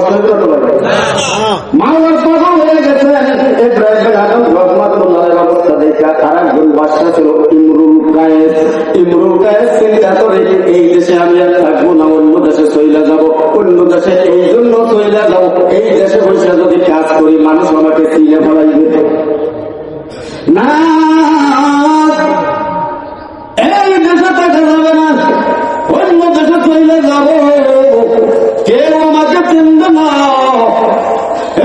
কষ্ট মাওলার পাগল হয়ে গেছেন। ইব্রাহিম আদম রহমাতুল্লাহের অবস্থা দেখে আরেকজন বাদশা ছিল ইমরুল কায়েস। ইমরুল কায়েস চিন্তা করে এই দেশে আমি আর থাকবো না, অন্য দেশে চলে যাব। অন্য দেশে এই জন্য চলে যাব, এই দেশে বসে যদি কাজ করি মানুষ আমাকে চিনে ফেলাইবে না, এই দেশে থাকা যাবে না, অন্য দেশে চলে যাব, কেউ আমাকে চিনবে না।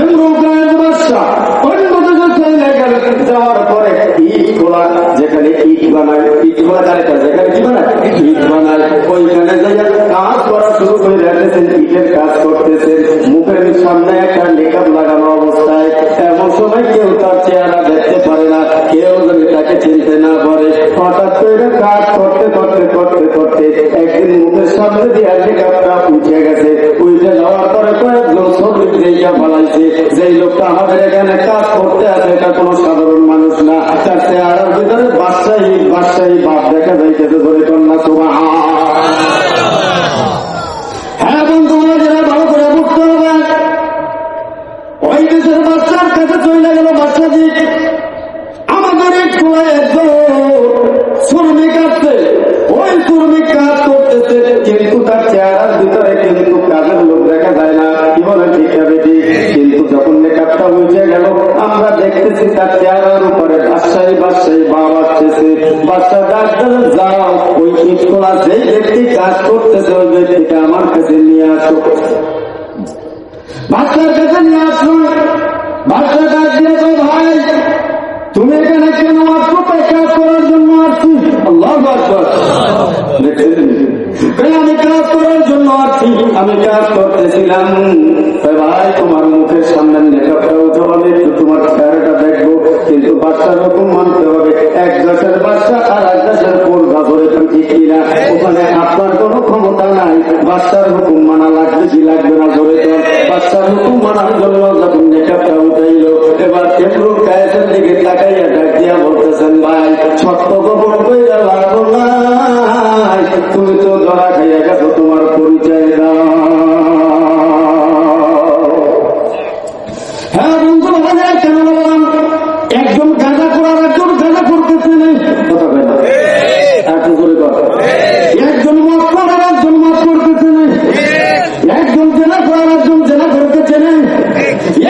ইমরুল কায়েস বাদশা অন্য দেশে চলে গেল। যাওয়ার পরে ইট খোলা, যেখানে ইট বানায়, ইট খোলা যেখানে কি বানায় ইট বানায়, ওইখানে যাইয়া কাজ করা শুরু করে রেখেছেন, ইটের কাজ করতেছেন। মুখের সামনে একটা মেকআপ লাগানো অবস্থায়, এমন সময় কেউ তার চেহারা দেখতে পারে না, কেউ যদি তাকে চিনতে না পারে। হঠাৎ করে কাজ করতে করতে করতে করতে একদিন মুখের সামনে দিয়ে মেকআপটা উঠে গেছে। উঠে যাওয়ার পরে কয়েকজন শ্রমিক দেখে বলাইছে যে লোকটা আমাদের এখানে কাজ করতে আছে এটা কোনো সাধারণ মানুষ না, তার চেহারার ভিতরে বাদশাহী বাদশাহী ভাব দেখা যাইতেছে। ধরে কন্যা সুবহান। হ্যাঁ বন্ধু, ভালো করে বুঝতে হবে। ওই দেশের বাচ্চার কাছে চলে গেল বাচ্চাজি, আমাদের একটু শ্রমিক আছে, ওই শ্রমিক কাজ করতেছে, কিন্তু তার চেহারার ভিতরে কিন্তু কাজের লোক দেখা যায় না। কি বলে ঠিক হবে ঠিক, কিন্তু যখন মেকআপটা উঠে গেল আমরা দেখতেছি তার চেহারার উপরে বাদশাহী বাদশাহী ভাব আসতেছে। বাচ্চা ডাক্তার যাও, ওই ইট খোলা যেই ব্যক্তি কাজ করতেছে ওই ব্যক্তিটা আমার কাছে নিয়ে আসো। বাচ্চার কাছে নিয়ে আসুন। বাচ্চা ডাক দিয়েছে, ভাই তুমি এখানে কেন আসছো? তাই কাজ করার জন্য আসছি। আল্লাহু আকবার। আমি কাজ করার জন্য আসছি, আমি কাজ করতেছিলাম। ভাই তোমার মুখের সামনে মেকআপটা উঠে হবে, একটু তোমার চেহারাটা দেখবো, কিন্তু বাচ্চার হুকুম মানতে হবে। এক দেশের বাচ্চা আর এক দেশের পর্দা ধরে ঠিক কিনা, ওখানে আপনার কোনো ক্ষমতা নাই। বাচ্চার হুকুম মানা লাগবে কি লাগবে না? ধরে তো বাচ্চার হুকুম মানার জন্য যখন মেকআপটা উঠাইল, এবার ইমরুল কায়েসের দিকে তাকাইয়া ডাক দিয়া বলতেছেন, ভাই সত্য গোপন কইরা লাভ নাই, তুমি তো ধরা খাইয়া গেছো, তোমার পরিচয় দাও। হ্যাঁ বন্ধু, কেন বললাম? একজন গাঁজা করার একজন গাঁজা করতেছে না, কথা কয় না, একটু জোরে কথা। একজন মদ করার একজন মদ করতেছে না, একজন জেনা করার একজন জেনা করতেছে না,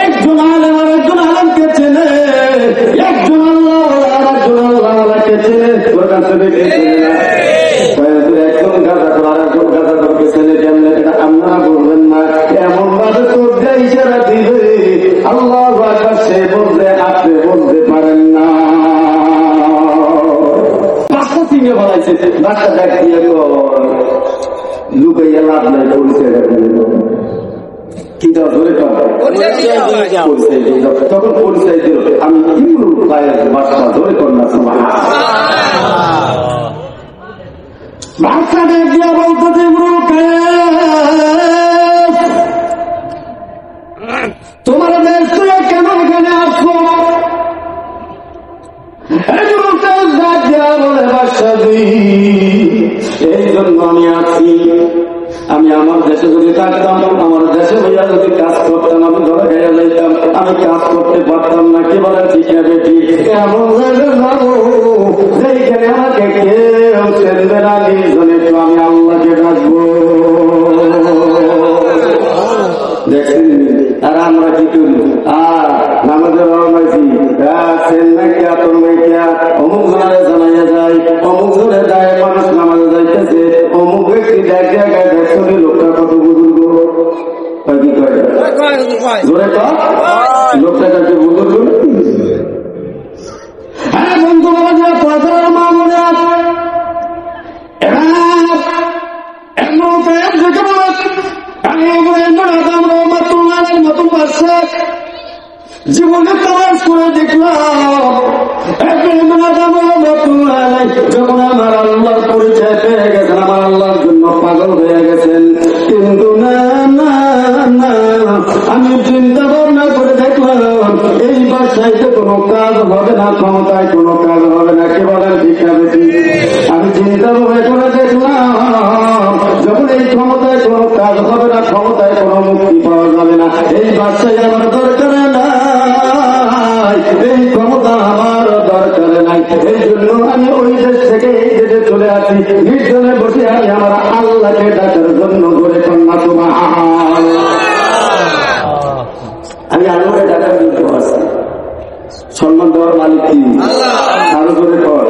একজন আলেম আর একজন আলেমকে চেনে, একজন আল্লাহ আর একজন আল্লাহকে চেনে। একজন গাঁজা করার একজন গাঁজা করতেছে না, কেমন এটা আপনারা বলবেন না? এমন ভাবে তোর ইশারা দিবে আল্লাহ সে বলতে আপনি বলতে পারেন না। বাচ্চা চিনে বলাইছে, বাচ্চা দেখ দিয়ে লুকাইয়া লাভ নাই, পরিচয় কি দাও ধরে তখন পরিচয় দিল, আমি ইমরুল কায়েস বাদশা। ধরে কন্যা সুবহান। বাদশা দেখ দিয়া বলতে ইমরুল কায়েস তোমার দেশ থেকে কেন এখানে আসছো? এই জন্য আমি আছি, আমি আমার দেশে যদি থাকতাম, আমার দেশে হইয়া যদি কাজ করতাম, আমি ধরে গেয়ে যাইতাম, আমি কাজ করতে পারতাম না। কি বলে ঠিক আছে ঠিক, এমন যাবো যেখানে আমাকে কেউ চেনবে না, নিজনে তো আমি আল্লাহকে ডাকবো। দেখছেন? আর আমরা কি করি? আর নামাজের রওনাইছি, নাকি আতর নাইকিয়া অমুক জনে জানাইয়া যায়, অমুক জনে যায়, মানুষ নামাজে যাইতেছে, অমুক ব্যক্তি দেখ জায়গায় দেখছো লোকটা কত বুজুর্গ। কি কয় জোরে লোকটা কাছে বুজুর্গ। হ্যাঁ বন্ধু, পয়সার মা মনে আছে জীবনে তালাশ করে দেখলাম, যখন আমার আল্লাহর পরিচয় পেয়ে গেছেন, আমার আল্লাহর জন্য পাগল হয়ে গেছেন। কিন্তু না না না, আমি চিন্তা ভাবনা করে দেখলাম এই বাসাইতে কোনো কাজ হবে না, ক্ষমতায় কোনো কাজ হবে না। কে বলেন ঠিক আছে? আমি চিন্তা ভাবনা করে দেখলাম যখন এই ক্ষমতায় কোনো কাজ হবে না, ক্ষমতায় কোনো মুক্তি পাওয়া যাবে না, এই বাদশাহী আমার দরকার নাই, এই ক্ষমতা আমার দরকার নাই। এই জন্য আমি ওই দেশ থেকে এই দেশে চলে আসি, নির্জনে বসে আমি আমার আল্লাহকে ডাকার জন্য করে কন্যা সুবহান। আমি আল্লাহকে ডাকার জন্য আসি। সম্মান দেওয়ার মালিক কি? আরো করে কর,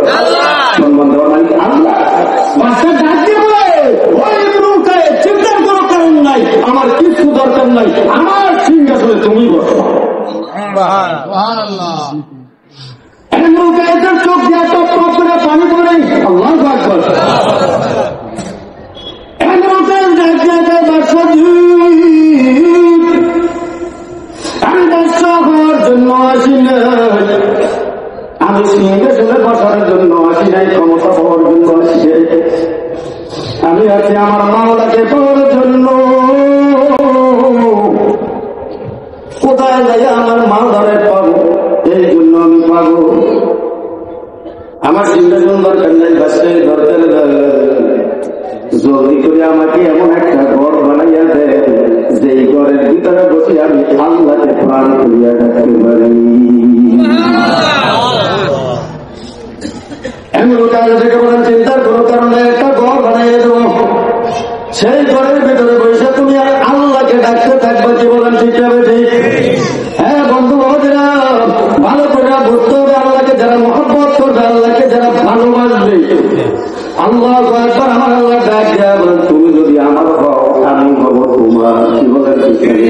সম্মান দেওয়ার মালিক আল্লাহ। বাচ্চা ডাকতে বলে ওই নৌকায় চিন্তার কোনো কারণ নাই, আমার কিছু দরকার নাই, আমার সিংহাসনে তুমি বসো। নৌকায় চোখ দিয়ে টপ টপ করে পানি পড়ে, আল্লাহ আকবার। নৌকায় আমি বাদশা হওয়ার জন্য আসি নাই, আমি সিংহাসনে বসার জন্য আসি নাই, ক্ষমতা পাওয়ার জন্য আসি নাই। আমি আছি আমার মাওলাকে পাওয়ার জন্য। কোথায় যাই আমার মাওলারে পাবো, এই জন্য আমি পাবো। আমার সিংহাসন দরকার নেই, বাদশাহী দরকার নেই। জলদি করে আমাকে এমন একটা ঘর বানাইয়া দেয়, যেই ঘরের ভিতরে বসে আমি আল্লাহকে প্রাণ করিয়া রাখতে পারি। এমন কাজে থেকে বলেন চিন্তার কোনো কারণে একটা ঘর বানাইয়া দেবো, সেই ঘরের ভিতরে বসে তুমি আল্লাহকে ডাকতে থাকবে। কি বলেন ঠিক হবে? ঠিক। হ্যাঁ বন্ধু বাবারা, ভালো করে বুঝতে হবে, আল্লাহকে যারা মহব্বত করবে, আল্লাহকে যারা ভালোবাসবে, আল্লাহ একবার আমার আল্লাহ ডাক দেয়া বলেন তুমি যদি আমার হও আমি হব তোমার। কি বলেন ঠিক হবে?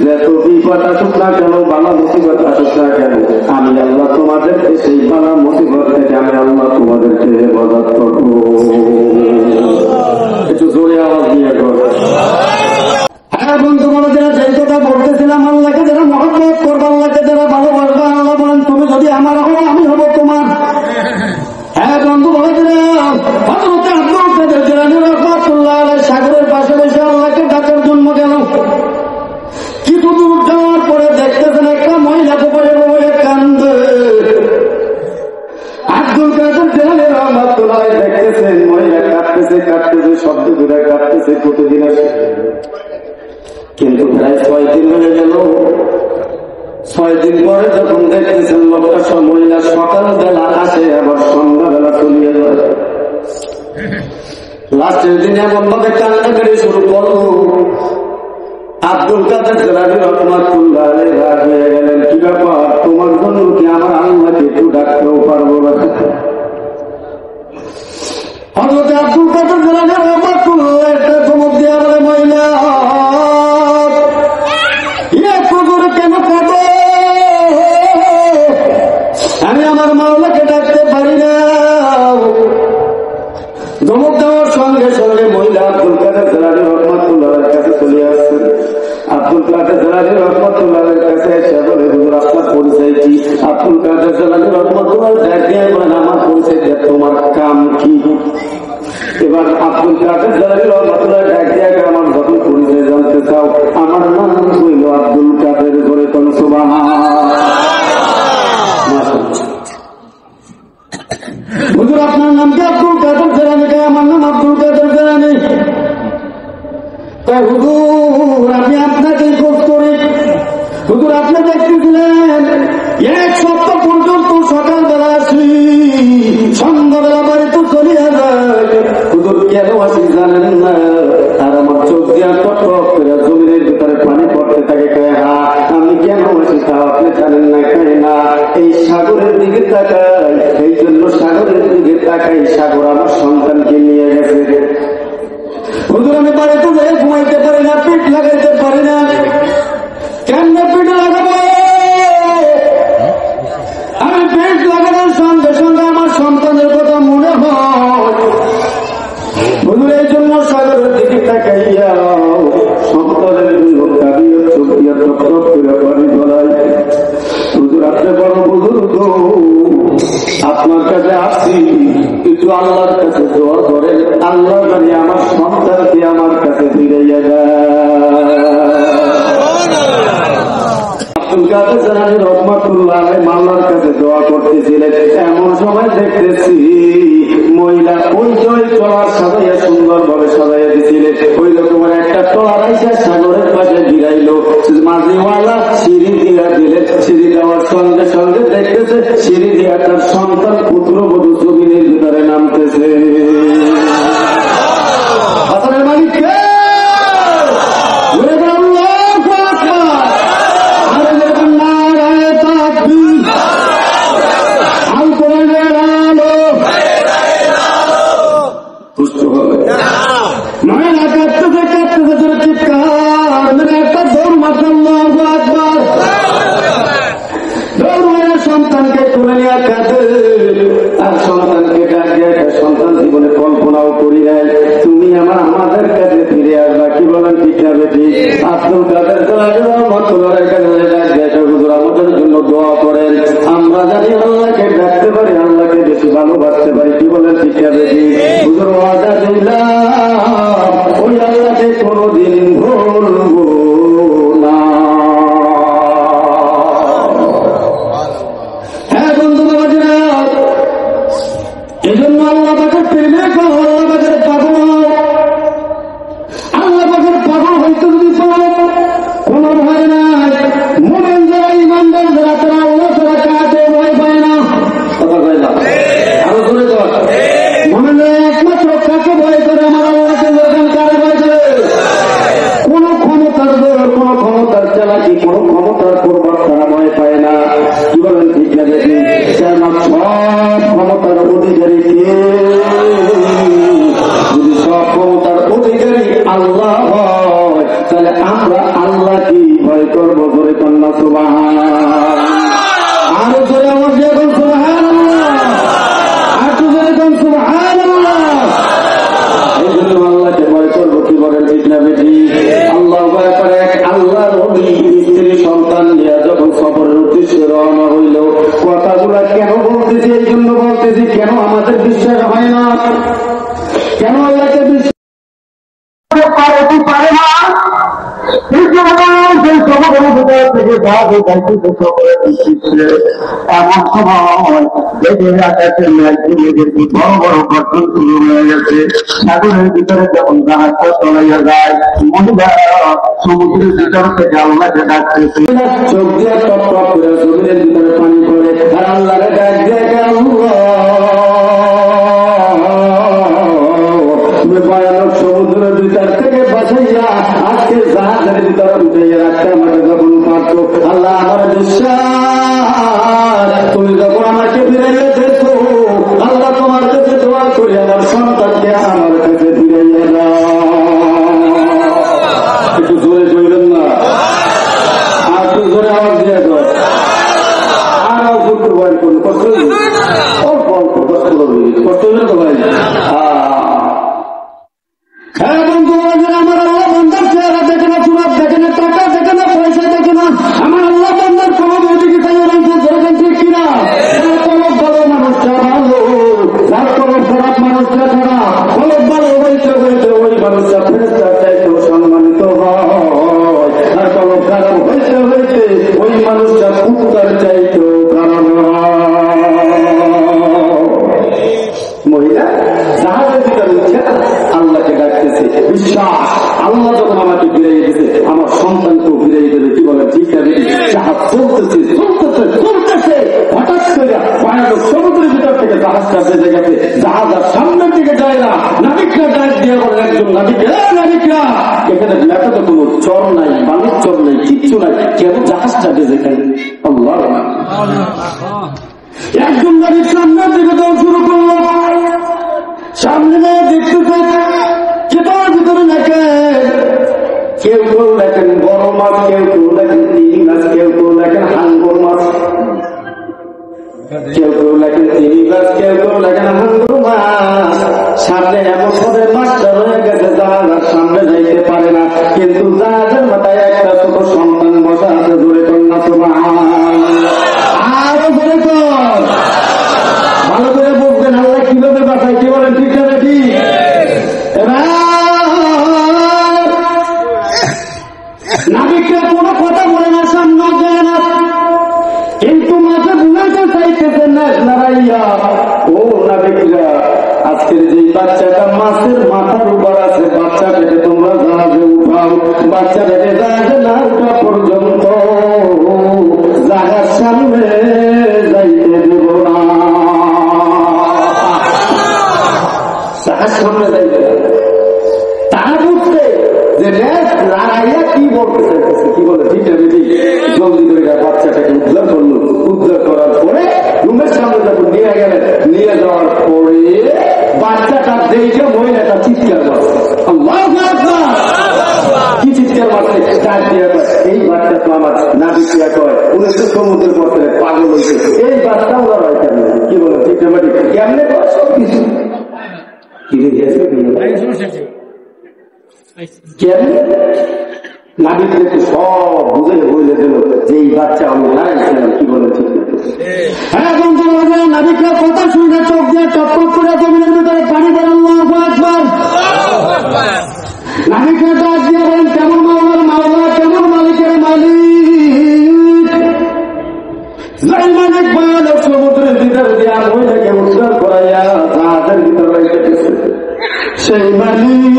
যত বিপদ আসুক না কেন, বালা মুসিবত আসুক না কেন, আমি আল্লাহ তোমাদেরকে সেই বালা মুসিবত থেকে আমি আল্লাহ তোমাদেরকে হেফাজত করবো। একটু জোরে আওয়াজ দিয়ে করবো। হ্যাঁ বন্ধু বাবারা, যেই কথা বলতেছিলাম, আল্লাহকে যারা মহব্বত করবে, আল্লাহকে যারা ভালোবাসবে, আল্লাহ বলেন তুমি যদি আমার হও আমি হব তোমার। হ্যাঁ বন্ধু বাবারা, সাগরের পাশে বসে আল্লাহকে ডাকার জন্য গেল। কিছু দূর যাওয়ার পরে দেখতেছেন একটা মহিলা বয়ে বয়ে কান্দে। আব্দুল কাদের জিলানী রাহমাতুল্লাহ দেখতেছেন মহিলা কাঁদতেছে কাঁদতেছে, শব্দ দূরে কাঁদতেছে, প্রতিদিন আসে। কিন্তু প্রায় 6 দিন হয়ে গেল। 6 দিন পরে যখন দেখতেছেন লোকটা মহিলা সকালবেলা আসে, আবার সন্ধ্যাবেলা চলিয়ে যায়। লাস্টের দিন এমন ভাবে কান্নাকাটি শুরু করল, আব্দুল কাদের জিলানী রাহমাতুল্লাহ আলাইহি রাগ হয়ে গেলেন। কি ব্যাপার, তোমার জন্য কি আমার আল্লাহকে একটু ডাকতেও পারবো না? হযরত আব্দুল কাদের জিলানী রাহমাতুল্লাহ একটা ধমক দেয়া বলে, মহিলা এত জোরে কেন কাঁদো? আমি আমার মাওলাকে ডাকতে পারি না। ধমক দেওয়ার সঙ্গে সঙ্গে মহিলা আব্দুল কাদের জিলানী রাহমাতুল্লাহর কাছে চলে আসছেন। আব্দুল কাদের জিলানী রাহমাতুল্লাহর কাছে এসে বলে, হুজুর আপনার পরিচয় কি? আব্দুল কাদের জিলানী রাহমাতুল্লাহ দেখে বলেন, আমার পরিচয় দেখ, তোমার কাম কি? এবার আব্দুল কাদের জিলানী রাহমাতুল্লাহ দেখে আমার যখন পরিচয় জানতে চাও, আমার নাম হইল আব্দুল কাদের। করে কোন সুবহান। হুজুর আপনার নাম কি? আব্দুল কাদের জিলানী। আমার নাম আব্দুল কাদের জিলানী। হুজুর আমি আপনাকে খোঁজ করি। হুজুর আপনি দেখতেছিলেন 1 সপ্তাহ পর্যন্ত সকালবেলা আসি, সন্ধ্যাবেলা বাড়িতে চলিয়া যায়। হুজুর কেন আসি জানেন না? আর আমার চোখ দিয়ে টপ টপ করে জমিনের ভিতরে পানি পড়তে থাকে। হ্যাঁ আমি কেন আসি তা আপনি জানেন না? খাই না, এই সাগরের দিকে তাকাই, এই জন্য সাগরের দিকে তাকাই, সাগর আমার সন্তানকে নিয়ে গেছে। হুজুর আমি বাড়িতে যাই ঘুমাইতে পারি না, পিঠ লাগাইতে পারি না। কেমনে পিঠ লাগাবো? আমি পিঠ লাগানোর সঙ্গে সঙ্গে আমার সন্তানের কথা মনে হয়। হুজুর এই জন্য সাগরের দিকে তাকাইয়া সন্তানের কাঁদিয়ে চোখ দিয়ে টপ টপ করে পানি গলায়। হুজুর আপনি বড় বুজুর্গ, আপনার কাছে আসছি, কিছু আল্লাহর কাছে দোয়া করেন, আল্লাহ জানি আমার সন্তানকে আমার কাছে ফিরাইয়া দেয়। আব্দুল কাদের জিলানী রাহমাতুল্লাহ আলাইহি মাওলার কাছে দোয়া করতেছিলেন। এমন সময় দেখতেছি মহিলা ওই জয় ট্রলার সাজাইয়া সুন্দর ভাবে সাজাইয়া দিছিলেন। ওই রকমের একটা ট্রলার আইসা সাগরের পাশে গিরাইল। সিঁড়ি দিয়ে তার সন্তান পুত্রবধূ জমিনের ভিতরে নামতেছে। আসলের মালিক কে? সন্তানকে তুলে নিয়ে কাঁদে আর সন্তানকে ডাকে, সন্তান জীবনে কল্পনাও করি নাই তুমি আমাদের কাছে ফিরে আসবা। কি বলেন ঠিক না বেটি? আব্দুল কাদের আমাদের জন্য দোয়া করেন, আমরা জানি আল্লাহকে ডাকতে পারি, আল্লাহকে বেশি ভালোবাসতে পারি। কি বলেন ঠিক না বেটি? হুজুর ওয়াদা দিলাম ওই আল্লাহকে কোনোদিন ভুলবো না। এই জন্য আল্লাহ পাকের প্রেমে আল্লাহ পাকের পাগল, আল্লাহ পাকের পাগল হয়তো যদি কোন ভয় নাই। মুমিন যারা ইমানদার যারা তারা আল্লাহ ছাড়া কাউকে ভয় পায় না। কথা কয় না? আরো জোরে কর। মুমিন যারা একমাত্র কাকে ভয় করে? আমার আল্লাহকে। যখন কারে ভয় করে? কোন ক্ষমতার জোর, কোন ক্ষমতার চালাকি, কোন ক্ষমতার প্রভাব তারা ভয় পায় না। কি বলেন ঠিক না দেখি? সব ক্ষমতার অধিকারী কে? যদি সব ক্ষমতার অধিকারী আল্লাহ হয় তাহলে আমরা আল্লাহ কি ভয় করবো? ধরে কন্যা সুবহানাল্লাহ। আরো ধরে আমার যে এখন সুবহানাল্লাহ, আরো ধরে কোন সুবহানাল্লাহ। এই জন্য আল্লাহকে ভয় করবো। কি বলেন ঠিক না বেটি? আল্লাহ ভয় করে। আল্লাহ নবী স্ত্রী সন্তান নিয়ে যখন সফরের উদ্দেশ্যে রওনা হইল, কথাগুলা কেন বলতেছি? এই জন্য বলতেছি, কেন আমাদের বিশ্বাস হয় না? কেন আল্লাহকে বিশ্বাস পারে না? এমন সময় বড় বড় ঘটনা শুরু হয়ে গেছে। সাগরের ভিতরে যখন জাহাজটা চলাইয়া যায়, মহিলারা সমুদ্রের ভিতর থেকে আল্লাহকে ডাকতেছে। চোখ দিয়ে টপ টপ করে জমিনের ভিতরে পানি পড়ে আর আল্লাহরে ডাক দিয়ে ভয়ানক সমুদ্রের ভিতর থেকে বাঁচাইয়া আজকে জাহাজের ভিতরে উঠাইয়া রাখতে আমাকে যখন পারত। আল্লাহ আমার বিশ্বাস, তুমি যখন আমাকে ফিরাইয়া দেখো, আল্লাহ তোমার কাছে দোয়া করি আমার সন্তানকে আমার কাছে ফিরাইয়া দাও। একটু জোরে কইলেন না? আর একটু জোরে আওয়াজ দিয়ে দাও। আর অল্প ভয় করুন, কষ্ট অল্প অল্প কষ্ট করবে, কষ্ট হলে তো ভাই। হ্যাঁ বন্ধু, আমার আল্লাহ বন্ধার চেহারা দেখে না, চুরাত দেখে না, টাকা দেখে না, পয়সা দেখে না। আমার আল্লাহ বন্ধার কলম ওইদিকে তাই রয়েছে, ধরেছেন ঠিক কিনা? কলম ভালো মানুষটা ভালো, যার কলম খারাপ মানুষটা খারাপ। কলম ভালো হইতে হইতে ওই মানুষটা ফেরেশতার চাইতেও সম্মানিত হয়, আর কলম খারাপ হইতে হইতে ওই মানুষটা কুত্তার চাইতেও খারাপ হয়। মহিলা জাহাজের ভিতরে উঠে আল্লাহকে ডাকতেছে, বিশ্বাস আল্লাহ যখন আমাকে ফিরাই দিতে আমার সন্তানকেও ফিরাই দেবে। কি বলে ঠিক আছে? জাহাজ চলতেছে চলতেছে চলতেছে, হঠাৎ করে ভয়ানক সমুদ্রের ভিতর থেকে জাহাজটা বেজে গেছে। জাহাজ আর সামনের দিকে যায় না। নাবিকরা ডাক দিয়ে বলে, একজন নাবিকরা, নাবিকরা এখানে লেখাতে কোনো চর নাই, বালুর চর নাই, কিচ্ছু নাই, কেন জাহাজটা বেজে গেল? আল্লাহ। একজন নাবিক সামনের দিকে যাওয়া শুরু করলো। সামনে দেখতেছে কেতার ভিতরে লেখেন, কেউ কেউ লেখেন বড় মাছ, কেউ কেউ লেখেন তিমি মাছ, কেউ কেউ লেখেন হাঙ্গর মাছ, কেউ কেউ লেখেন তিমি মাছ, কেউ কেউ লেখেন হাঙ্গর মাছ। সামনে এমন ভাবে মাছটা রয়ে গেছে, জাহাজ সামনে যাইতে পারে না, কিন্তু জাহাজের মাথায় একটা ছোট সন্তান বসা আছে। ধরে কন্যা সুবহানাল্লাহ। আরো ধরে কর, ভালো করে বুঝবেন আল্লাহ কিভাবে বাঁচায়। কি বলেন ঠিক আছে? ঠিক। নাবিকরা কোনো কথা বলে না, সামনে যায় না, কিন্তু মাঝে বুঝাইতে চাইতেছে না নারাইয়া। ও নাবিকরা, আজকের যে বাচ্চাটা মাছের মাথার উপর আছে, বাচ্চাটাকে তোমরা জাহাজে উঠাও। বাচ্চাটাকে জাহাজে না উঠা পর্যন্ত জাহাজ সামনে যাইতে সামনে যাইবে তারা বুঝছে যে রাগাইয়া কি বলতে চাইতেছে, কি বলে ঠিক আছে জলদি করে বাচ্চাটাকে উদ্ধার করলো। উদ্ধার করার পরে রুমের সামনে যখন নিয়ে গেলেন, নিয়ে যাওয়ার পরে বাচ্চাটা দেখে মহিলাটা চিৎকার মারছে। কি চিৎকার মারছে? এই বাচ্চা তো আমার নাবি ক্রিয়া করে, উনি তো সমুদ্রের পথে পাগল হয়েছে, এই বাচ্চা ওরা হয় কেন? কি বলে ঠিক আছে কেমনে সব কিছু কিনে গেছে নাবিকদেরকে সব বুঝে বলে দিল যে এই বাচ্চা আমি হারাইছিলাম। কি বলে ঠিক হ্যাঁ বন্ধু, নাবিকরা কথা শুনে চোখ দিয়ে টপক করে জমিনের ভিতরে পানি দেন। নাবিকরা ডাক দিয়ে বলেন কেমন মাওলার মাওলা, কেমন মালিকের মালিক। যাই মালিক বয়াল সমুদ্রের ভিতরে দিয়া মহিলাকে উদ্ধার করাইয়া জাহাজের ভিতরে রেখেছে, সেই মালিক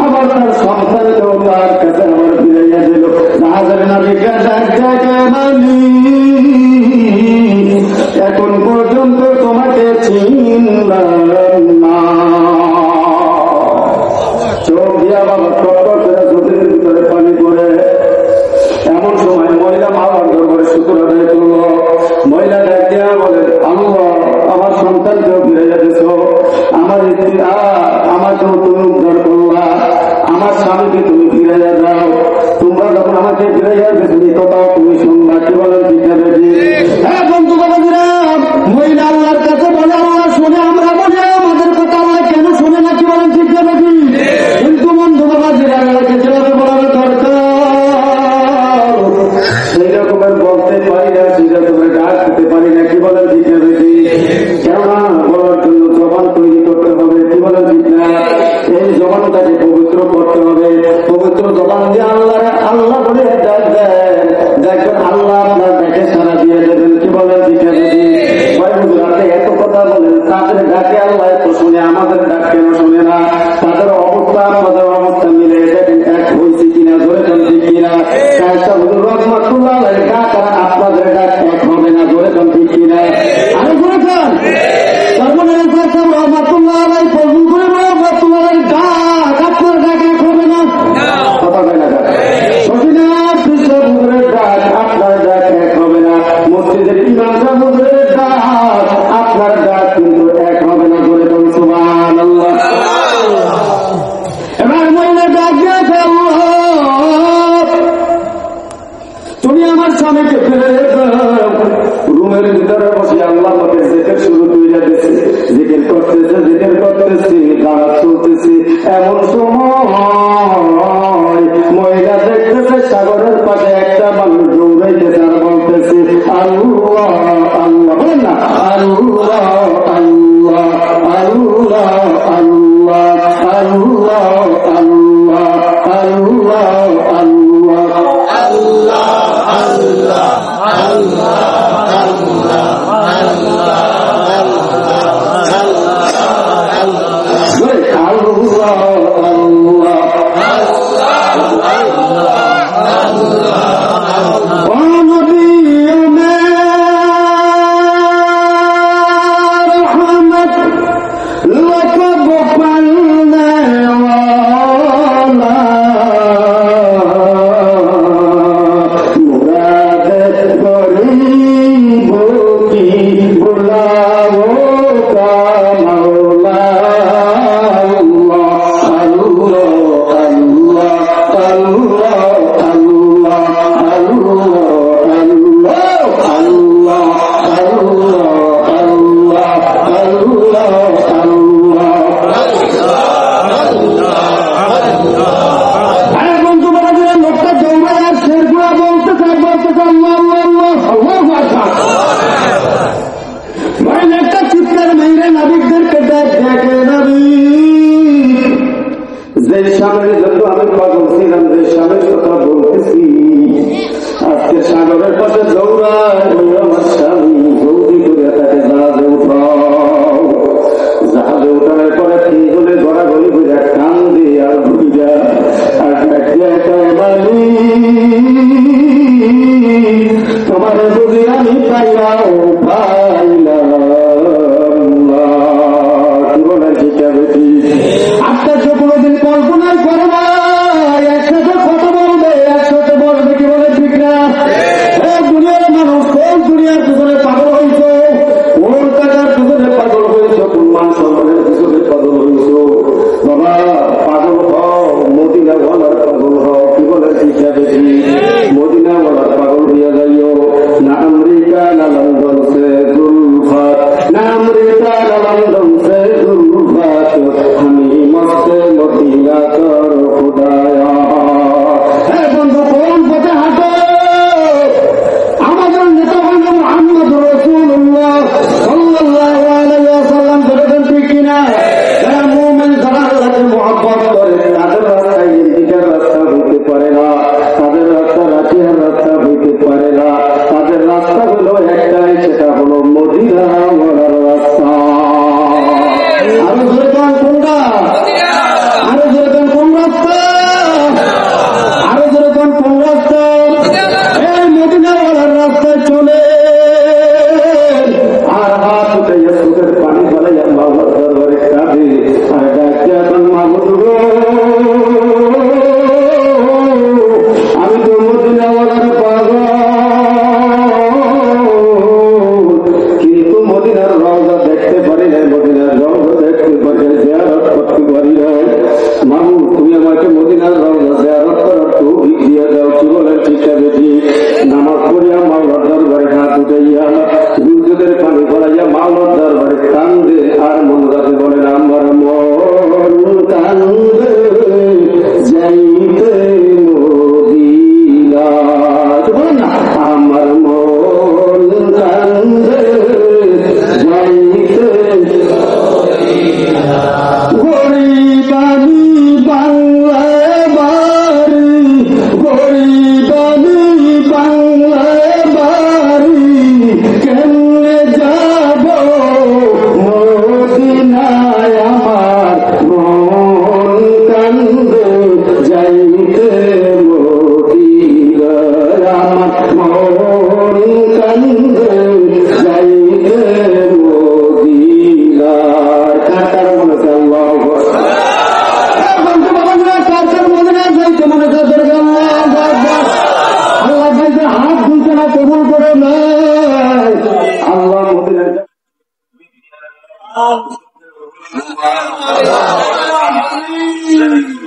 আবার তার সন্তানকেও তার কাছে আবার ফিরাইয়া দিল। জাহাজের নাবিকরা ডাক ডাকে মালিক এখন পর্যন্ত তোমাকে চিনলাম না। চোখ দিয়া বাবা টপ করে জমির ভিতরে পানি পড়ে। এমন সময় মহিলা মাওলার দরবারে শুকর আদায় করল। মহিলা ডাক দিয়া বলে আল্লাহ আমার সন্তানকেও ফিরাইয়া দিছ, আমার স্ত্রী আমাকেও তুমি উদ্ধার করলা, আমার স্বামীকে তুমি ফিরাইয়া দাও। তোমরা যখন আমাকে ফিরাইয়া দিয়েছো এই কথাও তুমি শুনবা। কি বলেন ঠিক আছে? হ্যাঁ বন্ধু বাবাজিরা, মহিলা আল্লাহর কাছে বলে আল্লাহ শুনে আমরা বলে আমাদের কথা আল্লাহ কেন শুনে না? কি বলেন ঠিক আছে? কিন্তু বন্ধু বাবাজিরা আল্লাহকে যেভাবে বলার দরকার সেই রকমের বলতে পারি না, সেই রকমের ডাক দিতে পারি না। কি বলেন ঠিক আছে? কেননা বলার জন্য জবান তৈরি করতে হবে। কি বলেন ঠিক না? এই জবানটাকে পবিত্র করতে হবে। পবিত্র জবান দিয়ে আল্লাহ বলে ডাক দেন, দেখবেন আল্লাহ আপনার ডাকে সারা দিয়ে দেবেন। কি বলেন ঠিক আছে? আপনি এত কথা বলেন, তাদের ডাকে আল্লাহ এত শুনে, আমাদের ডাক কেন শুনে না? তাদের অবস্থা আপনাদের অবস্থা মিলে দেখেন এক হয়েছে কিনা, ধরে ঠিক কিনা? রহমাতুল্লাহ ডাক আর আপনাদের ডাক এক হবে না, ধরে ঠিক কিনা? আমি বলেছেন তারপরে রহমাতুল্লাহ ফজল করে রহমাতুল্লাহ ডাক আপনার ডাক এক হবে না, কথা হয় না। সফিনাথ বিশ্বরের ডাক আপনার ডাক এক হবে না। মসজিদের ইমাম সাহেবের ডাক আপনার ডাক কিন্তু এক হবে না, ধরে সুবহানাল্লাহ। এবার মহিলা ডাক দিয়েছে আল্লাহ তুমি আমার স্বামীকে ফেলে রুমের ভিতরে বসে আল্লাহ আমাকে জিকির শুরু করে দিয়েছে, জিকির করতেছে, জিকির করতেছি, গান চলতেছি। এমন সময় মহিলা দেখতেছে সাগরের পাশে একটা মানুষ দৌড়াইতেছে আর বলতেছে আল্লাহ আল্লাহ, বলেন না আল্লাহ আল্লাহ আল্লাহ আল্লাহ আল্লাহ আল্লাহ আল্লাহ আল্লাহ আল্লাহ আল্লাহ আল্লাহ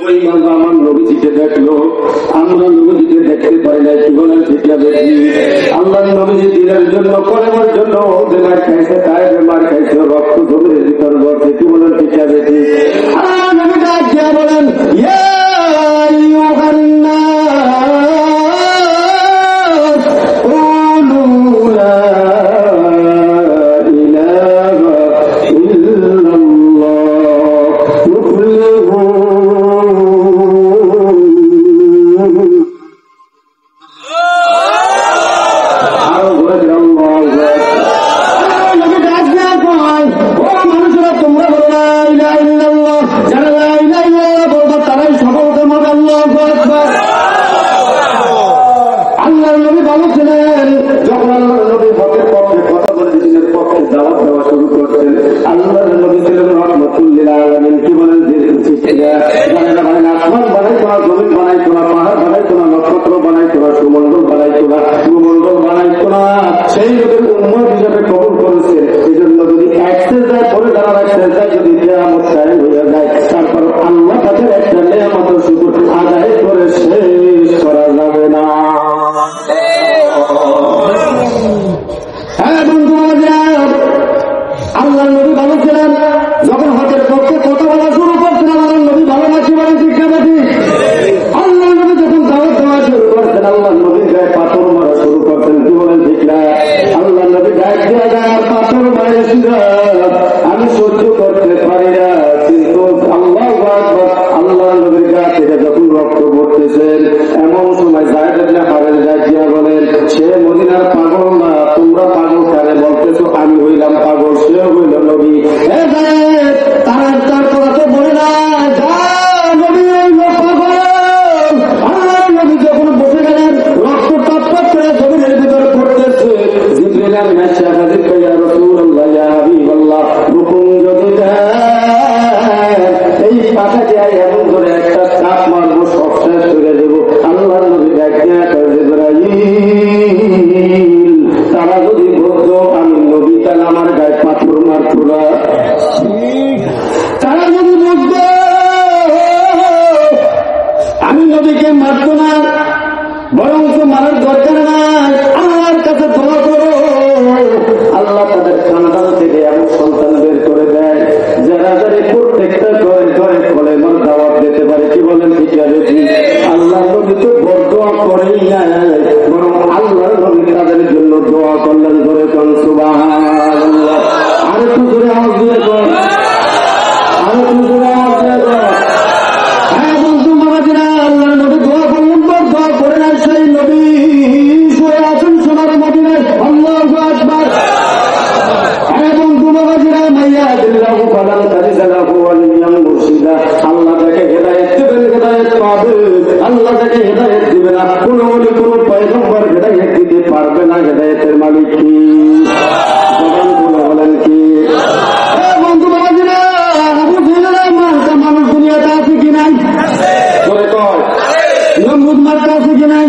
ওই মাঝে আমার নবীজিকে দেখলো, আমরা নবীজিকে দেখতে পারি না, জীবনের ঠিকা দেখি। আল্লাহ নবীজি দিনের জন্য কলেমার জন্য বেমার খাইছে, তাই বেমার খাইছে, রক্ত জমির ভিতর গড়ছে, জীবনের ঠিকা দেখি। আর নবী ডাক দিয়া বলেন, ইয়া আইয়ুহান নাস কুলু লা ইলাহা ইল্লাল্লাহ তুফলিহুন। আরো ঘুরে দিলাম, নবী ডাক দিয়া কয়, ও মানুষেরা, তোমরা বলো লা ইলাহা ইল্লাল্লাহ। যারা লা ইলাহা ইল্লাল্লাহ বলবে তারাই সফলতা পাবে। আল্লাহু আকবার। আল্লাহর নবী বলেছিলেন, যখন আল্লাহর নবী হকের পক্ষে কথা বলে দিনের পক্ষে দাওয়াত দেওয়া শুরু করতেন, আল্লাহর নবী ছিলেন রাহমাতুল লিল আলামিন। কি বলেন? আসমান বানাইতো না, জমিন বানাইতো না, পাহাড় বানাইতো না, নক্ষত্র বানাইতো না, সুমন্ডল বানাইতো না, ভূমন্ডল বানাইতো না। সেই লোকের উম্মত হিসাবে কবুল করেছে। এই জন্য যদি এক্সেস যায় পরে যারা এক্সেস যায়, যদি নিয়ামত চাই হয়ে যায়, তারপর আল্লাহ তাদের একটা নিয়ামত শুধু আদায় করে শেষ করা যাবে না। হ্যাঁ বন্ধু, আল্লাহ নবী বলেছিলেন, যখন হকের পক্ষে কথা বলা শুরু করছেন, আল্লাহ নবী ভালোবাসি বলেন শিক্ষাবাদী। আল্লাহ নবী যখন দাওয়াত দেওয়া শুরু করছেন, আল্লাহ নবীর গায়ে পাথর মারা শুরু করছেন। কি বলেন? ঠিক না? আল্লাহ নবী গায়ে দেওয়া যায় আর পাথর মারেছিল, আমি সহ্য করতে পারি না। কিন্তু আল্লাহ আল্লাহ নবীর গা থেকে যখন রক্ত পড়তেছেন, এমন সময় জায়েদ ইবনে হারেসা দিয়া বলেন, সে মদিনার পাগল না, তোমরা পাগল কারে বলতেছো? আমি হইলাম পাগল, সে হইল নবী। তার কথা তো বলে না, নবী হইল পাগল। আল্লাহ নবী যখন বসে গেলেন, রক্ত টপটপ করে জমিনের ভিতরে পড়তেছে। জিবরিল আমিন এসে হাজির কই, ইয়া রাসূলুল্লাহ, ইয়া হাবিবাল্লাহ, হুকুম যদি দেন এই পাটাকে এমন করে একটা চাপ মারবো, সব শেষ করে দেবো। আল্লাহর নবী ডাক দিয়া কয়, জিবরাইল, তারা যদি বলতো আমি নবী, তাহলে আমার গায়ে পাথর মারতো না। তারা যদি বলতো আমি নবীকে মারতো না, বরং তো মারার দরকার নাই, আল্লাহর কাছে দোয়া করো, আল্লাহ তাদের সন্তান থেকে এমন সন্তান বের করে দেয় যারা যারা প্রত্যেকটা ঘরে ঘরে কলেমার দাওয়াত দিতে পারে। কি বলেন? ঠিক আছে। আল্লাহ নবী তো বদদোয়া করেই নাই, বরং আল্লাহর নবী তাদের জন্য দোয়া করলেন। ধরে কোন সুবহানাল্লাহ। আর একটু জোরে আওয়াজ দিয়ে কর, আর একটু জোরে আওয়াজ দিয়ে কর। হ্যাঁ বন্ধু মারাজিরা, আল্লাহর নবী দোয়া করলেন, দোয়া করে নাই সেই নবী শুয়ে আছেন সোনার মদিনায়। আল্লাহু আকবার। হ্যাঁ বন্ধু মারাজিরা, মাইয়া দিল্লাহু ফালান তারিসালাহু ওয়ালিয়াম মুর্শিদা। আল্লাহ তাকে হেদায়েত দিবেন, হেদায়েত পাবে। আল্লাহ তাকে হেদায়েত দিবে না, কোন ওলি কোন পয়গম্বর হেদায়েত দিতে পারবে না। হেদায়েতের মালিক কি? বলেন কি? বন্ধু বাবাজিরা, আবু জেহেলের মার্কা মানুষ দুনিয়াতে আছে কি নাই? বলে কয়, নমরুদ মার্কা আছে কি নাই?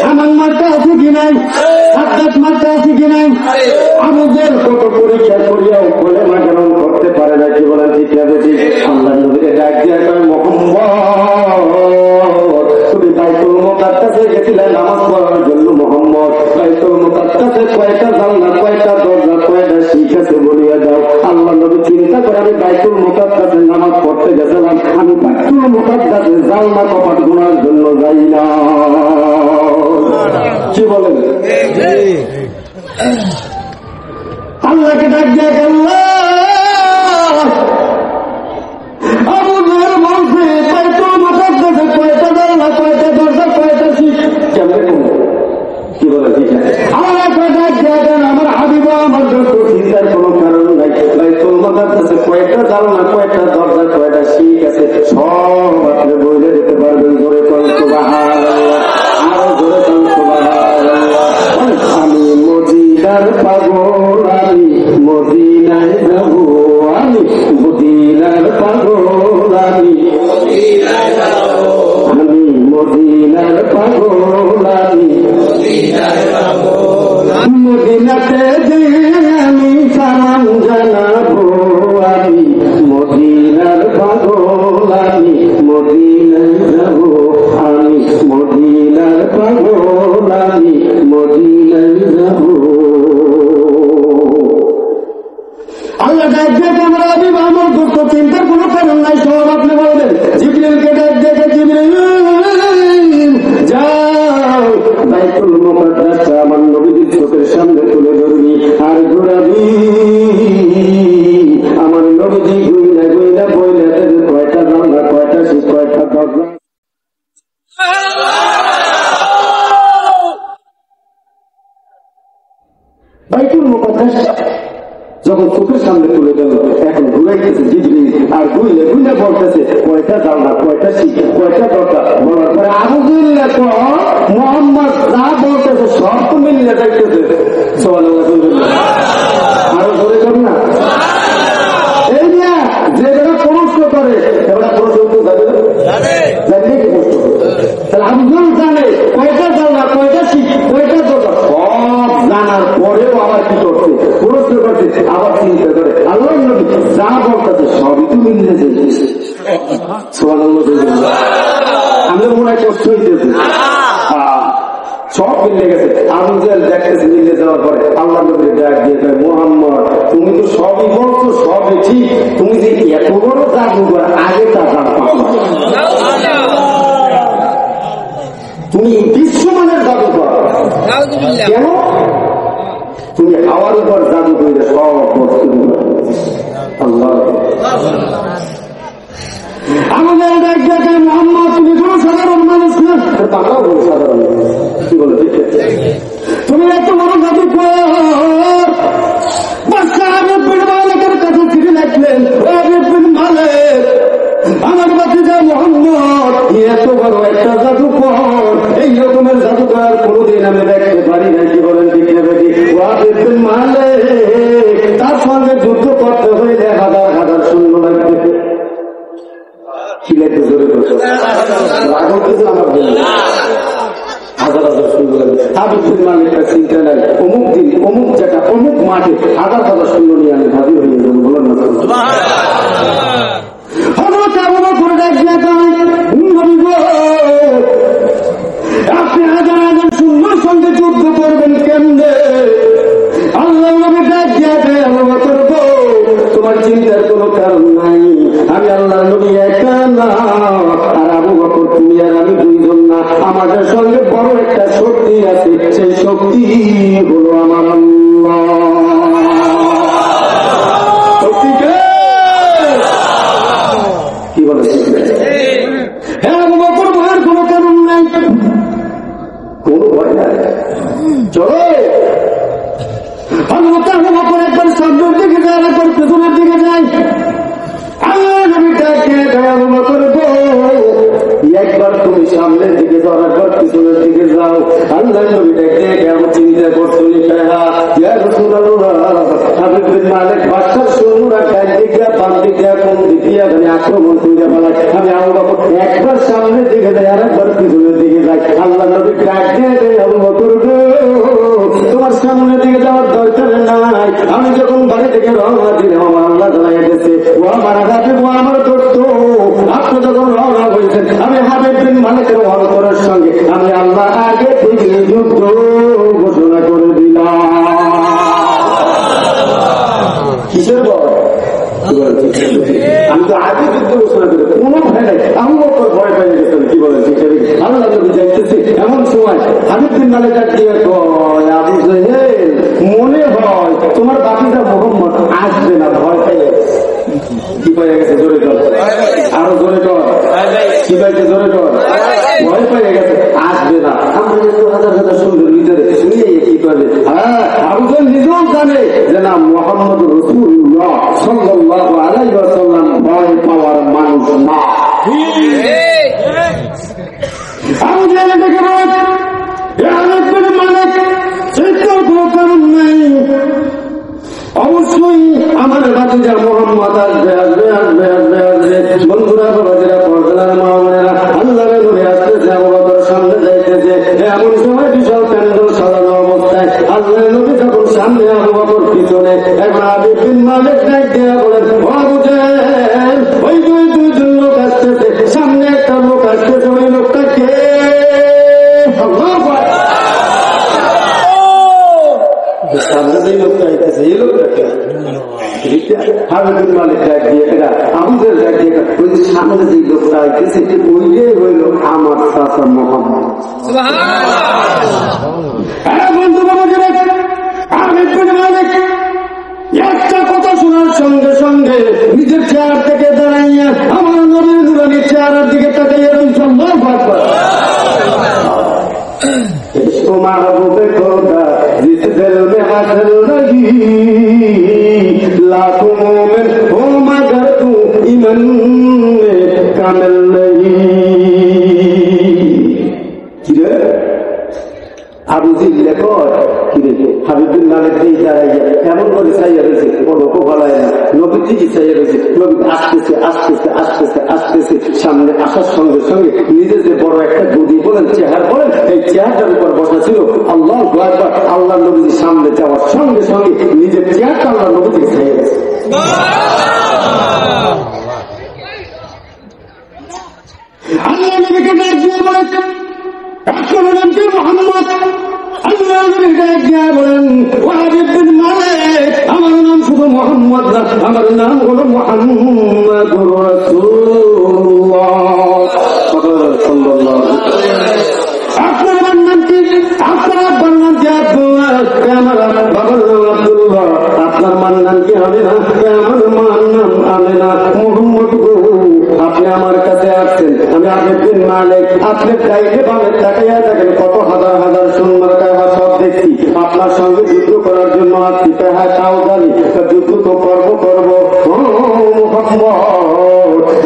হামান মার্কা আছে কি নাই? সাদ্দাত মার্কা আছে কি নাই? আবু জেহেল কত পরীক্ষা করিয়াও কলেমা গ্রহণ করতে পারে না। কি বলেন? ঠিক আছে। আল্লাহ নবীকে ডাক দিয়া কয়, মুহাম্মদ, তুমি বাইতুল মুকাদ্দাসে গেছিলে নামাজ পড়ার জন্য। মুহাম্মদ, বাইতুল মুকাদ্দাসে কয়টা জান্নাত, কয়টা দরজা, কয়টা শিখ আছে বলিয়া দাও। আল্লাহ নবী চিন্তা করে, আমি বাইতুল মুকাদ্দাসে নামাজ পড়তে গেছিলাম, আমি বাইতুল মুকাদ্দাসে জান্নাত কপাট গোনার জন্য যাই না। কি বলেন? আল্লাহকে ডাক দিয়া আল্লাহ, আবু জেহেল বলছে বাইতুল মুকাদ্দাসে কয়টা জান্নাত, কয়টা দরজা, কয়টা শিখ। কেমন? কি বলে? ঠিক আছে। আল্লাহকে ডাক দিয়া দেন, আমার হাবিবা, আমার যত চিন্তার কোনো কারণ নাই। বাইতুল মুকাদ্দাসে কয়টা জান্নাত, কয়টা দরজা, কয়টা শিখ আছে, সব আপনি বলে দিতে পারবেন। জোরে কোন সুবহানাল্লাহ, আরো জোরে কোন সুবহানাল্লাহ। আমি মদিনার পাগল, আমি মদিনায় যাব, আমি মদিনার পাগল, আমি মদিনায় যাব, আমি মদিনার পাগল, আমি মদিনায় যাব। মদিনাতে যে আমি সালাম জানাবো, আমি ডাক দেখে আমরা আমার দুঃখ চিন্তার কোনো কারণ নাই, সব আপনি বলবেন। জিবরিলকে ডাক দেখে জিবরিল যাও বাইতুল মুকাদ্দাসটা আমার নবীর চোখের সামনে তুলে ধরবি আর ঘোরাবি। আমার নবীজি গুইনা গুইনা বইলে কয়টা জানলা, কয়টা শীত, কয়টা দরজা। বাইতুল মুকাদ্দাস যখন চোখের সামনে তুলে গেল, এখন ঘুরাইতেছে জিবরিল আর ঘুরলে ঘুরে বলতেছে কয়টা জানলা, কয়টা শীত, কয়টা দরজা। বলার পরে আবু জেহেল তো মুহাম্মদ যা বলতেছে সব তো মিলিয়ে যাইতেছে। আরো ধরে যাবে না এই নিয়ে যে যারা প্রশ্ন করে এবার প্রশ্ন যাবে জানলে কি প্রশ্ন করে, তাহলে আবু জেহেল জানে কয়টা জানলা, কয়টা শীত, কয়টা দরজা, সব জানার পরেও আবার কি করছে, প্রশ্ন করছে, আবার চিন্তা করে। আল্লাহ নবী যা বলতেছে সবই তো মিলিয়ে যাইতেছে। আমাদের মনে হয় কষ্ট হইতেছে, সব মিলে গেছে। আবু জেহেল দেখতেছে মিলে যাওয়ার পরে আল্লাহ নবীর ডাক দিয়ে কয়, মুহাম্মদ তুমি তো সবই বলছো, সবই ঠিক, তুমি যে এত বড় জাদুঘর আগে তা জানতাম না, তুমি বিশ্বমানের জাদুঘর। কেন? তুমি হাওয়ার উপর জাদু করে সব বস্তু। আল্লাহ আমাদের ডাক দেখে মুহাম্মদ তুমি কোনো সাধারণ মানুষ না, তারাও কোনো সাধারণ মানুষ। কি বলে তুমি এত বড় জাদুঘর। মালিকের কাছে চিঠি লিখলেন, মালিক আমার বাতিজা মুহাম্মদ এত বড় একটা জাদুঘর, এই রকমের জাদুঘর কোনোদিন আমি দেখতে পারি না। কি বলেন ঠিক না বেটি? মালিক তার সঙ্গে যুদ্ধ করতে হইলে হাজার হাজার সৈন্য লাগবে। কি লাগবে জোরে করছে রাঘব কিছু আমার জন্য হাজার হাজার সৈন্য লাগবে। হাবিবুল মালিকের চিন্তা নাই, অমুক দিন অমুক জায়গা অমুক মাঠে হাজার হাজার সৈন্য নিয়ে আমি হাজির হয়ে যাবো। বলেন না আপনি হাজার হাজার সৈন্যর সঙ্গে যুদ্ধ করবেন কেমনে? আল্লাহ নবী ডাক দিয়া দেয়, আবু বকর গো তোমার চিন্তার কোনো কারণ নাই, আমি আল্লাহ নবী একা না, আর আবু বকর তুমি আর আমি দুইজন না, আমাদের সঙ্গে বড় একটা শক্তি আছে, সেই শক্তি হলো আমার আল্লাহ। শক্তিকে কি বলে? হ্যাঁ আবু বকর ভয়ের কোনো কারণ নাই, কোনো ভয় নাই, চলো। আবু বকর একবার সামনের দিকে যায়, একবার পেছনের দিকে যায়। আল্লাহ নবী ডাকে দেয়, আবু বকর গো একবার তুমি সামনের দিকে যাও, একবার পিছনের দিকে যাও। আল্লাহ নবী ডাকে কেমন চিন্তা করছো, ইয়া রাসূলুল্লাহ হাবিবুল মালিক বাদশার সৈন্যরা ডাক দিকে পান দিকে কোন দিকে মানে আক্রমণ করে ফেলায়। আমি আবু বকর একবার সামনের দিকে যাই, আর একবার পিছনের দিকে যাই। আল্লাহ নবী ডাক দিয়ে দেয়, আবু বকর গো তোমার সামনের দিকে যাওয়ার দরকার নাই, আমি যখন বাড়ি থেকে রওনা দিলাম আমার আল্লাহ জানাই গেছে, ও আমার হাবিব, ও আমার দোস্ত, আপনি যখন রওনা হয়েছেন আমি হাবিব বিন মালিকের অন্তরের সঙ্গে আমি আল্লাহ আগে থেকে যুদ্ধ ঘোষণা করে দিলাম। কিসের বল? আমি তো আগে যুদ্ধ ঘোষণা করি, কোনো ভয় নাই। আমি ভয় পাই গেছেন। কি বলেন? আল্লাহ নবী যাইতেছে এমন সময় হাবিব বিন মালিক দিয়ে কয়, আবু জেহেল মনে হয় তোমার বাকিটা মুহাম্মদ আসবে না, ভয় পাই গেছে। কি পাই গেছে? জোরে কর, আরো জোরে কর। কি পাইছে? জোরে কর। ভয় পাই গেছে, আসবে না। আমরা কিন্তু হাজার হাজার সুন্দর ভিতরে নিয়ে কি করবে? হ্যাঁ আবু জেহেল নিজেও জানে যে না মুহাম্মদ রাসূলুল্লাহ সাল্লাল্লাহু আলাইহি ওয়াসাল্লাম ভয় পাওয়ার মানুষ না। আবু জেহেল দেখে বলে, মালিক চিন্তার কোনো কারণ নাই, অবশ্যই আমার বাতিজা মুহাম্মদ আসবে আসবে আসবে আসবে আসবে। বন্ধুরা বাবাজিরা পর্দার মা বোনেরা, আল্লাহর নবী আসতেছে, আবু বকর সামনে যাইতেছে। এমন সময় বিশাল প্যান্ডেল সাজানো অবস্থায় আল্লাহর নবী যখন সামনে, আবু বকর পিছনে। এখন হাবিব বিন মালিক ডাক দিয়া বলেন, ও আবু জেহেল ওই দুইজন লোক আসতেছে, সামনে একটা লোক আসতেছে, ওই লোকটা কে? সামনে যে লোকটা আইতেছে এই লোকটা কে? হাবিব খালিদ মালিক ডাক দিয়ে এটা আমাদের ডাক দিয়ে ওই যে সামনে যে লোকটা আইতেছে ওইটাই হইল আমার চাচা মোহাম্মদ। বন্ধু বাবাজিরা, খালিদ বিন মালিক একটা কথা শোনার সঙ্গে সঙ্গে নিজের চেয়ার থেকে দাঁড়াইয়া আমার নবীর নুরানি চেয়ারের দিকে তাকাইয়া রয়েছে। আল্লাহু আকবার। محبوب خدا جس دل میں حاصل نہیں لاکھوں مومن ہو مگر تو ایمان میں کامل نہیں আবু জিল্লে কর কিরে হাবিব বিন মালিক এই দাঁড়াইয়া এমন করে চাইয়া রয়েছে ওরকম বলায় না নবী ঠিকই চাইয়া রয়েছে। নবী আসতেছে আসতেছে আসতেছে আসতেছে সামনে আসার সঙ্গে সঙ্গে নিজের যে বড় একটা গদি বলেন চেহারা বলেন এই চেহারটার উপর বসা ছিল। আল্লাহু আকবার। আল্লাহ নবীর সামনে যাওয়ার সঙ্গে সঙ্গে নিজের চেহারটা আল্লাহ নবী থেকে চাইয়া গেছে। আল্লাহ নবীকে ডাক দিয়ে বলেছেন মোহাম্মদ। আল্লাহ নবী ডাক দিয়ে বলেন ওয়াহিদ বিন মালিক আমার নাম শুধু মোহাম্মদ না, আমার নাম হলো মুহাম্মাদুর রাসূলুল্লাহ সাল্লাল্লাহু আলাইহি ওয়াসাল্লাম। আপনার নাম কি? আপনার আব্বার নাম কি আব্দুল্লাহ? আমার বাবার নাম আব্দুল্লাহ। আপনার মার নাম কি আমিনা? আমার মার নাম আমিনা। মুহাম্মদ গো আপনি আমার কাছে আসছেন, আমি ওয়াহিদ বিন মালিক। আপনি চাইলে ভাবে তাকাইয়া দেখেন কত হাজার হাজার সুন্দর কায়বা সব দেখছি। আপনার সঙ্গে যুদ্ধ করার জন্য আসছি। হ্যাঁ তাও জানি যুদ্ধ তো করবো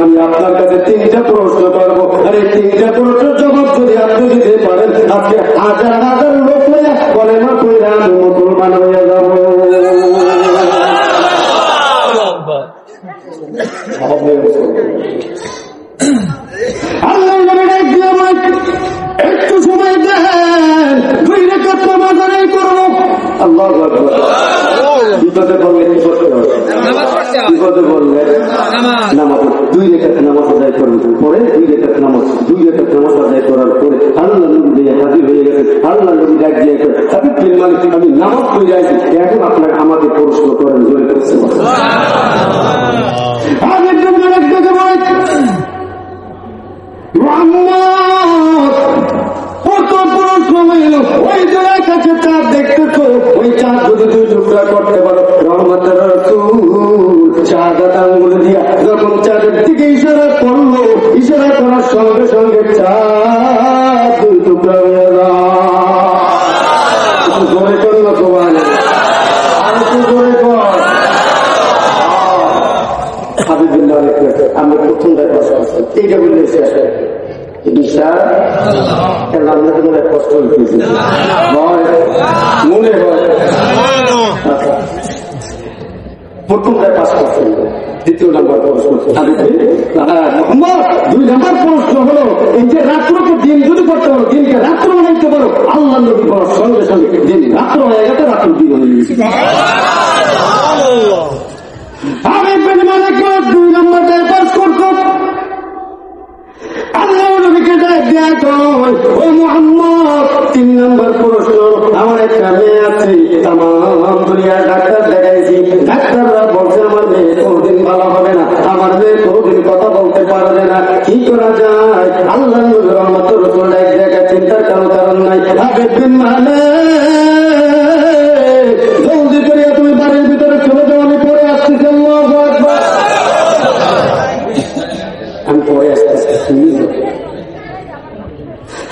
আমি আপনার কাছে তিনটা প্রশ্ন করবো। আর এই তিনটা প্রশ্নের জবাব যদি আপনি দিতে পারেন আপনি হাজার হাজার লোক বলে না কইরা আমি মুসলমান হয়ে যাব। আল্লাহ একটু সময় দেন, 2 রাকাত নামাজ আদায় করবো। আল্লাহু আকবার। বিপদে বললে কি করতে হবে? বিপদে বললে নামাজ 2 রাকাত নামাজ আদায় করবো। পরে 2 রাকাত নামাজ আদায় করার পরে আল্লাহ নবী হাজির হয়ে গেছে। আল্লাহ নবী ডাক দিয়ে হাবিব বিন মালিক আমি নামাজ পড়ে যাইছি, এখন আপনাকে আমাকে প্রশ্ন করেন জোরে করছে। হাবিব বিন মালিক দেখে বলে কত প্রশ্ন হইল। ওই জায়গার কাছে চাঁদ দেখতেছো, ওই চাঁদ যদি 2 টুকরা করতে পারো রহমতের রাসূল শাহাদাত আঙ্গুল দিয়া যখন চাঁদের দিকে ইশারা করলো, ইশারা করার সঙ্গে সঙ্গে চাঁদ 2 টুকরা হয়ে যায়। জোরে করলো সুবহানাল্লাহ। আর একটু জোরে কর। হাবিব বিন মালিক আমরা প্রথম দেখা এইটা বললে শেষ কষ্ট হইতেছে মনে হয়। প্রথমটায় 5%, দ্বিতীয় নাম্বার প্রশ্ন 2 নাম্বার প্রশ্ন হলো এই যে রাত্রকে দিন যদি করতে পারো, দিনকে রাত্র বানাইতে পারো, আল্লাহ নবী বলার সঙ্গে সঙ্গে দিন রাত্র হয়ে গেছে, রাত্র দিন হয়ে গেছে। আমি 2 নাম্বারটায় পাস করতো। আল্লাহ নবীকে ডাক দিয়া কয় ও মুহাম্মদ 3 নম্বর প্রশ্ন। আমার একটা মেয়ে আছে, তামাম দুনিয়া ডাক্তার দেখাইছি, ডাক্তাররা বলছে আমার মেয়ে কোনদিন ভালো হবে না, আমার মেয়ে কোনদিন কথা বলতে পারবে না, কি করা যায়? আল্লাহ নবী রহমতের রাসূল ডাক দেখা চিন্তার কারণ নাই। হাবিব বিন মালিক জলদি করে তুমি বাড়ির ভিতরে চলে যাও, আমি পরে আসতেছি। আল্লাহু আকবার। আমি পরে আসতেছি।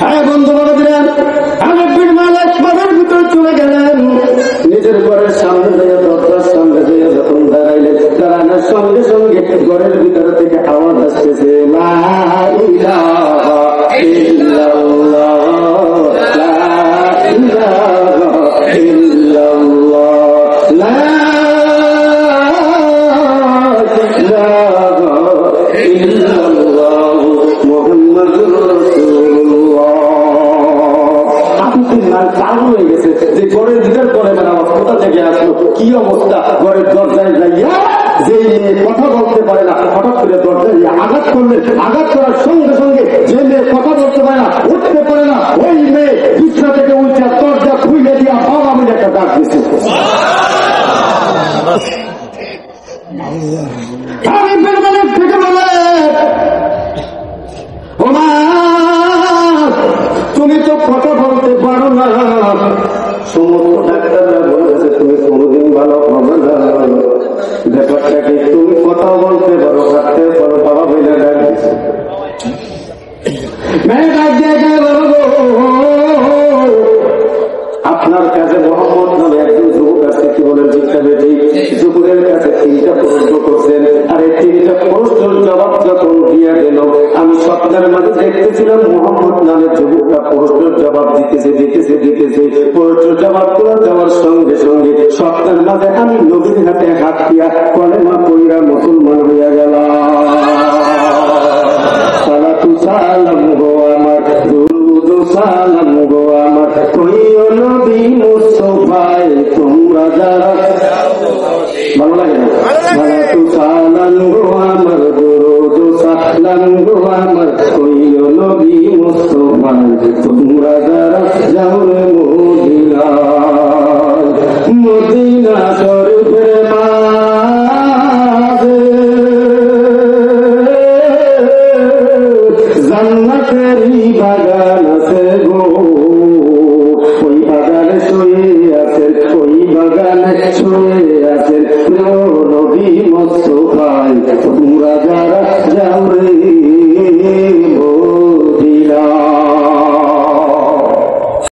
হ্যাঁ বন্ধু বাবাজিরা, হাবিব বিন মালিক বাড়ির ভিতরে চলে গেলেন। নিজের ঘরের সামনে দিয়ে দরজার সামনে দিয়ে যখন দাঁড়াইলেন, দাঁড়ানোর সঙ্গে সঙ্গে ঘরের ভিতরে থেকে আওয়াজ আসতেছে লা ইলাহা ইল্লাল্লাহ, লা ইলাহা ইল্লাল্লাহ, লা ইলাহা ইল্লাল্লাহ মুহাম্মাদুর রাসূলুল্লাহ। চালু হয়ে গেছে যে ঘরের ভিতর করে আমার কোথা থেকে আসলো, কি অবস্থা? ঘরের দরজায় যাইয়া যে মেয়ে কথা বলতে পারে না, হঠাৎ করে দরজায় আঘাত করলেন। আঘাত করার সঙ্গে সঙ্গে যে মেয়ে কথা বলতে পারে না, উঠতে পারে না, ওই মেয়ে বিছনা থেকে উঠে দরজা খুলে দিয়া বাবা মিলে একটা ডাক দিচ্ছে। তারিফের মানে থেকে বলে ও মা তুমি তো কথা বলতে পারো না, সমস্ত ডাক্তাররা বলেছে তুমি কোনোদিন ভালো হবে না, ব্যাপারটা কি তুমি কথা বলতে পারো, হাঁটতে পারো, বাবা বলে ডাক দিচ্ছে। আপনার কাছে মোহাম্মদ নামে একজন যুবক আছে, কি বলেন শিক্ষা বেটি, যুবকের কাছে 3টা প্রশ্ন করছেন, আর এই 3টা প্রশ্নের জবাব যখন দিয়ে গেল, আমি স্বপ্নের মাঝে দেখতেছিলাম মোহাম্মদ নামে যুবকটা প্রশ্নের জবাব দিতেছে প্রশ্নের জবাব করে যাওয়ার সঙ্গে সঙ্গে স্বপ্নের মাঝে আমি নবীর হাতে হাত দিয়া কলেমা পইরা মুসলমান হইয়া গেলাম। সালাতু সালাম গো আমার, দুরুদ সালাম গো আমার, কইও নবী মুস্তাফায়ে তোমরা যারা, ভালো লাগে না? সালাতু সালাম গো আমার, দুরুদ সালাম গো আমার, কইও নবী মুস্তাফায়ে তোমরা যারা যাও রে মদিনা।